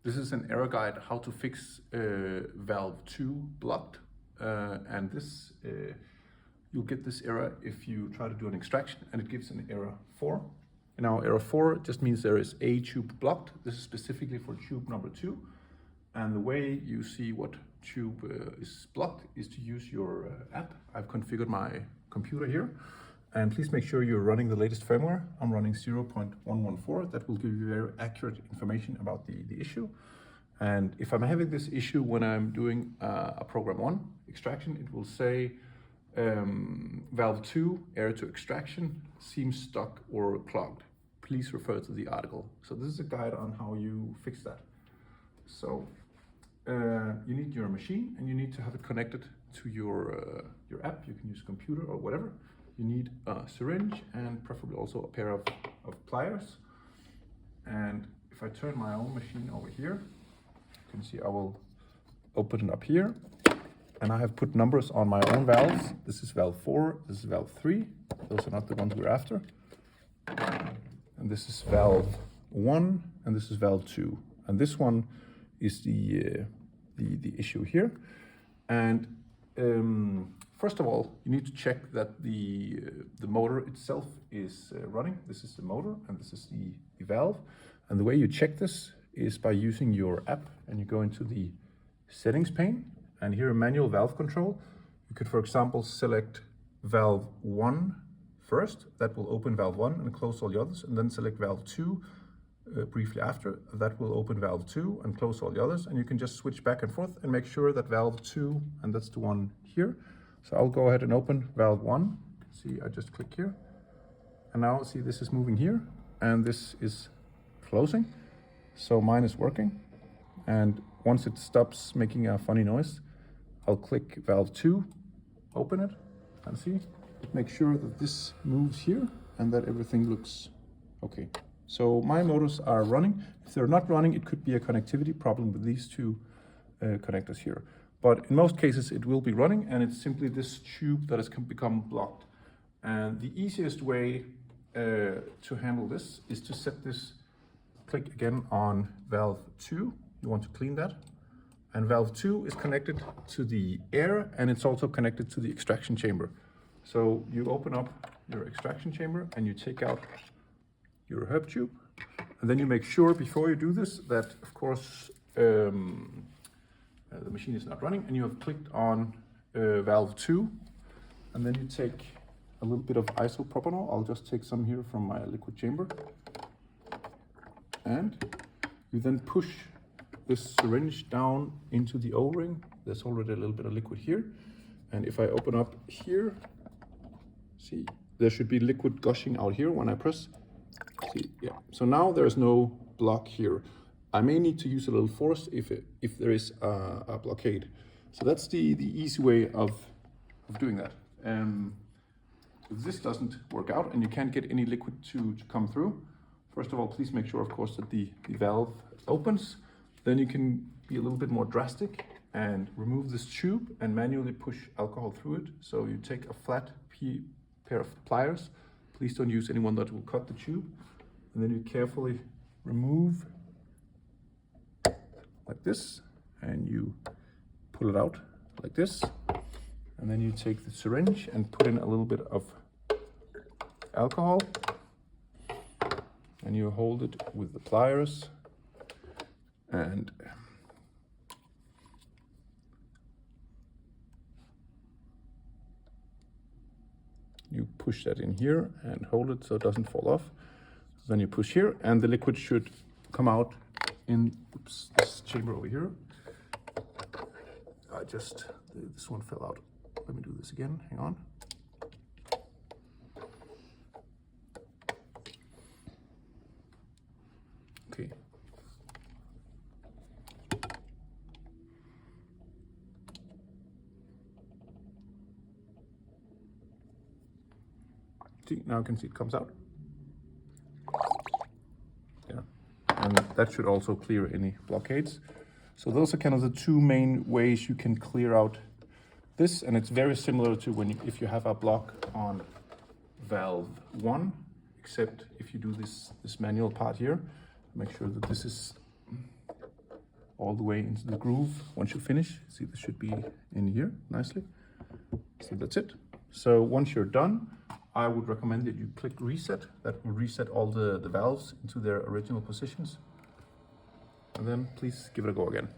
This is an error guide how to fix valve 2 blocked, and this you'll get this error if you try to do an extraction, and it gives an error 4. And now error 4 just means there is a tube blocked. This is specifically for tube number 2, and the way you see what tube is blocked is to use your app. I've configured my computer here, and please make sure you're running the latest firmware. I'm running 0.114. That will give you very accurate information about the issue. And if I'm having this issue when I'm doing a program 1 extraction, it will say valve 2 error to extraction seems stuck or clogged. Please refer to the article. So this is a guide on how you fix that. So you need your machine, and you need to have it connected to your app. You can use a computer or whatever. You need a syringe and preferably also a pair of pliers. And if I turn my own machine over here, you can see I will open it up here. And I have put numbers on my own valves. This is valve 4, this is valve 3. Those are not the ones we're after. And this is valve 1, and this is valve 2. And this one is the issue here. And first of all, you need to check that the motor itself is running. This is the motor, and this is the valve. And the way you check this is by using your app, and you go into the settings pane, and here in manual valve control, you could, for example, select valve 1 first. That will open valve 1 and close all the others, and then select valve 2 briefly after. That will open valve 2 and close all the others, and you can just switch back and forth and make sure that valve 2, and that's the one here. So I'll go ahead and open valve 1. See, I just click here, and now see this is moving here, and this is closing. So mine is working, and once it stops making a funny noise, I'll click valve 2, open it, and see, make sure that this moves here and that everything looks okay. So my motors are running. If they're not running, it could be a connectivity problem with these two connectors here. But in most cases, it will be running, and it's simply this tube that has become blocked. And the easiest way to handle this is to set this, click again on valve 2. You want to clean that. And valve 2 is connected to the air, and it's also connected to the extraction chamber. So you open up your extraction chamber and you take out your herb tube, and then you make sure before you do this that, of course, the machine is not running, and you have clicked on valve 2, and then you take a little bit of isopropanol. I'll just take some here from my liquid chamber, and you then push this syringe down into the O-ring. There's already a little bit of liquid here, and if I open up here, see, there should be liquid gushing out here when I press. See, yeah. So now there's no block here. I may need to use a little force if there is a blockade. So that's the easy way of doing that. If this doesn't work out and you can't get any liquid to come through, first of all, please make sure, of course, that the valve opens. Then you can be a little bit more drastic and remove this tube and manually push alcohol through it. So you take a flat pair of pliers. Please don't use anyone that will cut the tube. And then you carefully remove like this, and you pull it out like this. And then you take the syringe and put in a little bit of alcohol, and you hold it with the pliers, and you push that in here and hold it so it doesn't fall off. Then you push here, and the liquid should come out in this chamber over here. This one fell out. Let me do this again, hang on. Okay. See, now you can see it comes out. Yeah, and that should also clear any blockades. So those are kind of the two main ways you can clear out this, and it's very similar to if you have a block on valve 1, except if you do this manual part here, make sure that this is all the way into the groove once you finish. See, this should be in here nicely. So that's it. So once you're done, I would recommend that you click reset. That will reset all the valves into their original positions. And then please give it a go again.